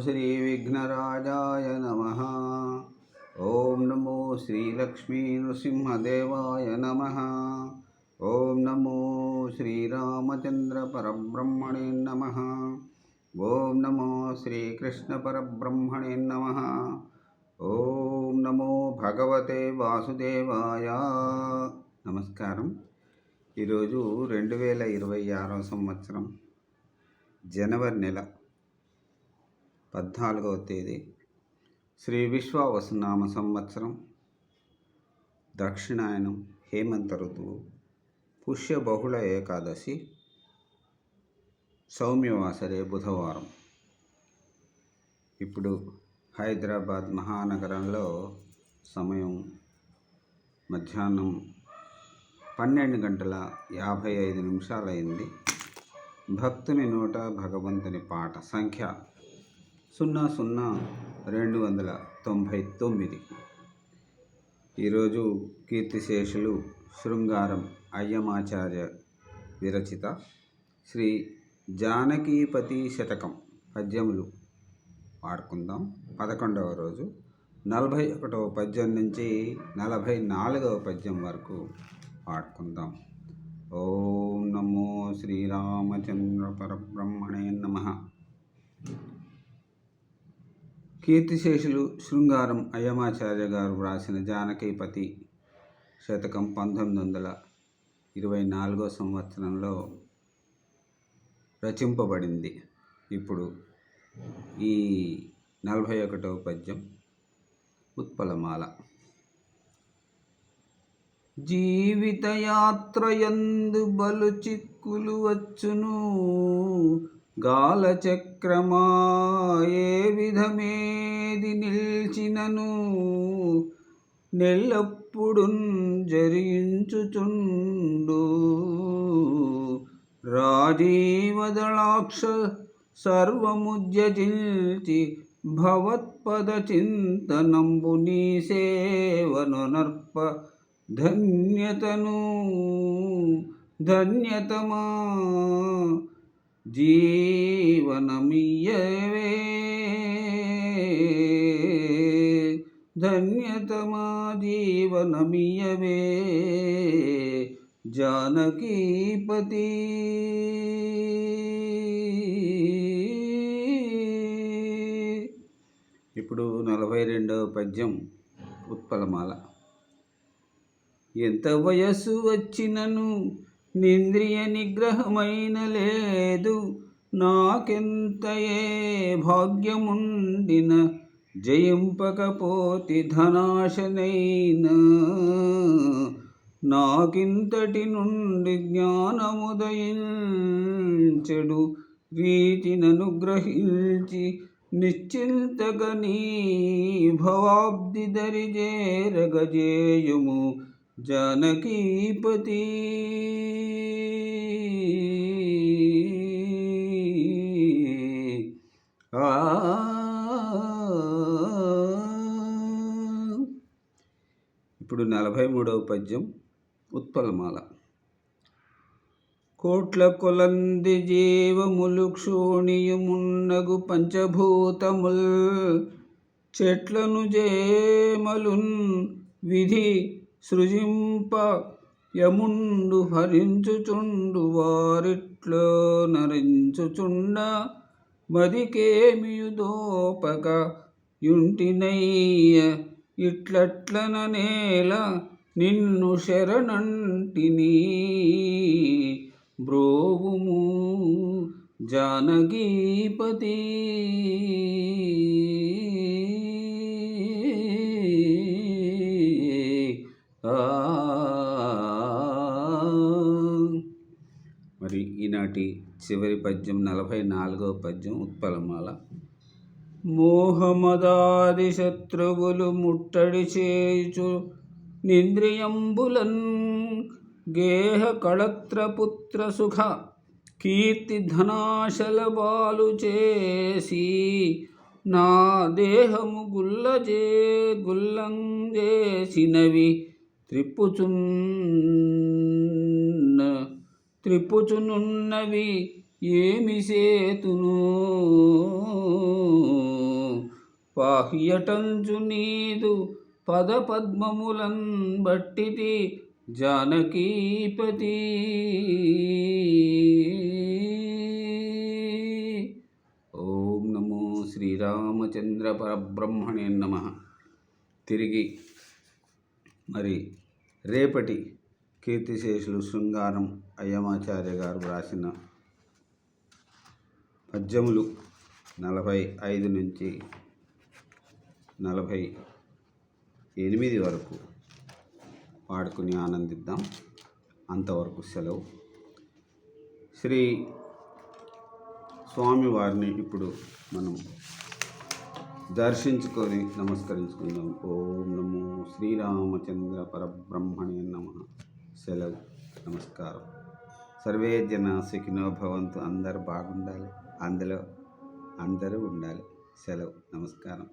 श्रीविघ्नराजाय नमः। ॐ नमो श्रीलक्ष्मीनृसिंहदेवाय नमः। ॐ नमो श्रीरामचन्द्रपरब्रह्मणे नमः। ॐ नमो श्रीकृष्णपरब्रह्मणे नमः। ॐ नमो भगवते वासुदेवाय। నమస్కారం. ఈరోజు 2026 సంవత్సరం జనవరి నెల 14వ తేదీ శ్రీ విశ్వావసునామ సంవత్సరం దక్షిణాయనం హేమంత ఋతువు పుష్య బహుళ ఏకాదశి సౌమ్యవాసరే బుధవారం. ఇప్పుడు హైదరాబాద్ మహానగరంలో సమయం మధ్యాహ్నం 12:55 అయింది. భక్తుని నోట భగవంతుని పాట సంఖ్య 00299. ఈరోజు కీర్తిశేషులు శృంగారం అయ్యమాచార్య విరచిత శ్రీ జానకీపతి శతకం పద్యములు పాడుకుందాం. 11వ రోజు 41వ పద్యం నుంచి 44వ పద్యం వరకు పాడుకుందాం. ఓం నమో శ్రీరామచంద్ర పరబ్రహ్మణే నమః. కీర్తిశేషులు శృంగారం అయ్యమాచార్య గారు వ్రాసిన జానకీపతి శతకం 1924 సంవత్సరంలో రచింపబడింది. ఇప్పుడు ఈ 41వ పద్యం ఉత్పలమాల. జీవితయాత్రయందు బలు చిక్కులు వచ్చును, గాలచక్రమా ఏ విధమేది నిల్చినను, నెల్లప్పుడున్ జరించుచుండు రాజీవదళాక్ష సర్వముజ్యజిల్చి భవత్పద చింతనంబు నీ సేవను నర్ప ధన్యతమా జీవనమియ్యవే, ధన్యతమా జీవనమియ్యవే జానకీపతి. ఇప్పుడు 42వ పద్యం ఉత్పలమాల. ఎంత వయస్సు వచ్చినను నింద్రియ నిగ్రహమైన లేదు, నాకెంతయే భాగ్యముండిన జయింపకపోతి ధనాశనైనా, నాకింతటి నుండి జ్ఞానముదయించెడు రీతిననుగ్రహించి నిశ్చింతగా నీ భవాబ్ది దరిజేరగజేయుము జానకీపతి. ఇప్పుడు 43వ పద్యం ఉత్పలమాల. కోట్ల కొలంది జీవములు క్షోణియమున్నగు పంచభూతముల్, చెట్లను జేమలున్ విధి సృజింప యముండు హరించుచుండు వారిట్లో నరించుచుండ, మదికేమియు దోపక యుంటినయ్య ఇట్లట్లననేల నిన్ను శరణంటిని బ్రోవుము జానకీపతి. మరి ఈనాటి చివరి పద్యం 44వ పద్యం ఉత్పలమాల. మోహమదాది శత్రువులు ముట్టడి చేయుచు నింద్రియంబులన్, గేహ కళత్రపుత్ర సుఖ కీర్తి ధనాశల బాలు చేసి, నా దేహము గుల్లంజేసినవి త్రిప్పుచునున్నవి ఏమి సేతును, పాహ్యటంచు నీదు పదపద్మములన్ బట్టితి జానకీపతి. ఓం నమో శ్రీరామచంద్ర పరబ్రహ్మణే నమః. తిరిగి మరి రేపటి కీర్తిశేషులు శృంగారం అయ్యమాచార్య గారు వ్రాసిన పద్యములు 45 నుంచి 48 వరకు పాడుకుని ఆనందిద్దాం. అంతవరకు సెలవు. శ్రీ స్వామివారిని ఇప్పుడు మనం దర్శించుకొని నమస్కరించుకుందాం. ఓం నమో శ్రీరామచంద్ర పరబ్రహ్మణే నమః. సెలవు. నమస్కారం. సర్వే జన సుఖినో భవంతు. అందరూ బాగుండాలి, అందులో అందరూ ఉండాలి. సెలవు. నమస్కారం.